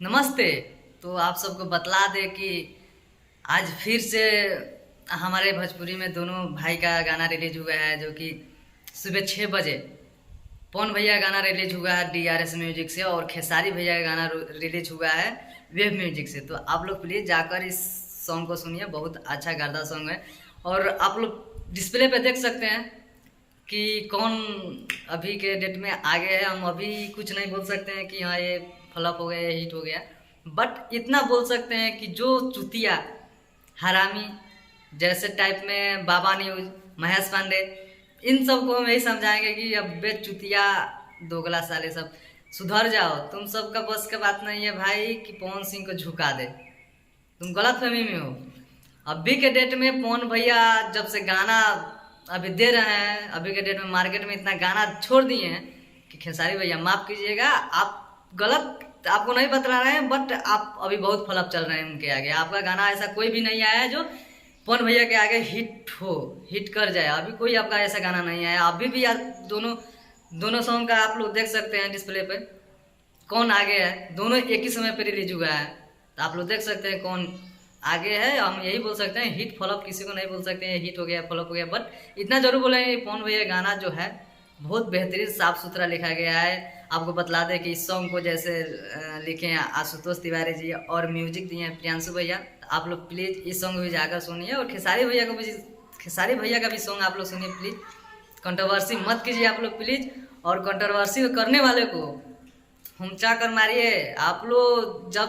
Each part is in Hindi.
नमस्ते। तो आप सबको बतला दे कि आज फिर से हमारे भोजपुरी में दोनों भाई का गाना रिलीज हुआ है, जो कि सुबह 6 बजे पवन भैया का गाना रिलीज हुआ है DRS म्यूजिक से, और खेसारी भैया का गाना रिलीज हुआ है वेव म्यूजिक से। तो आप लोग प्लीज़ जाकर इस सॉन्ग को सुनिए, बहुत अच्छा गार्दा सॉन्ग है। और आप लोग डिस्प्ले पे देख सकते हैं कि कौन अभी के डेट में आगे है। हम अभी कुछ नहीं बोल सकते हैं कि हाँ ये फ्लॉप हो गया, ये हिट हो गया, बट इतना बोल सकते हैं कि जो चुतिया हरामी जैसे टाइप में बाबा न्यूज, महेश पांडे, इन सबको हम यही समझाएंगे कि अब बे चुतिया दोगला साले सब सुधर जाओ। तुम सबका बस का बात नहीं है भाई कि पवन सिंह को झुका दे, तुम गलत फहमी में हो। अभी के डेट में पवन भैया जब से गाना अभी दे रहे हैं, अभी के डेट में मार्केट में इतना गाना छोड़ दिए हैं कि खेसारी भैया माफ़ कीजिएगा, आप गलत आपको नहीं बतला रहे हैं, बट आप अभी बहुत फ्लॉप चल रहे हैं उनके आगे। आपका गाना ऐसा कोई भी नहीं आया है जो पवन भैया के आगे हिट कर जाए। अभी कोई आपका ऐसा गाना नहीं आया। अभी भी यार दोनों सॉन्ग का आप लोग देख सकते हैं डिस्प्ले पे कौन आगे है। दोनों एक ही समय पे रिलीज हुआ है, तो आप लोग देख सकते हैं कौन आगे है। हम यही बोल सकते हैं, हिट फ्लॉप किसी को नहीं बोल सकते हैं, हिट हो गया फ्लॉप हो गया, बट इतना जरूर बोलेंगे पवन भैया गाना जो है बहुत बेहतरीन साफ सुथरा लिखा गया है। आपको बतला दें कि इस सॉन्ग को जैसे लिखे हैं आशुतोष तिवारी जी, और म्यूजिक दिए हैं प्रियांशु भैया। आप लोग प्लीज़ इस सॉन्ग भी जाकर सुनिए, और खेसारी भैया का भी सॉन्ग आप लोग सुनिए प्लीज़। कंट्रोवर्सी मत कीजिए आप लोग प्लीज़, और कंट्रोवर्सी करने वाले को हुमचा कर मारिए। आप लोग जब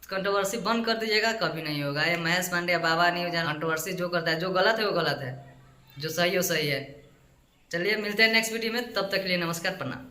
कंट्रोवर्सी बंद कर दीजिएगा कभी नहीं होगा। ये महेश पांडे बाबा नहीं हो, कंट्रोवर्सी जो करता है, जो गलत है वो गलत है, जो सही हो सही है। चलिए मिलते हैं नेक्स्ट वीडियो में, तब तक के लिए नमस्कार, प्रणाम।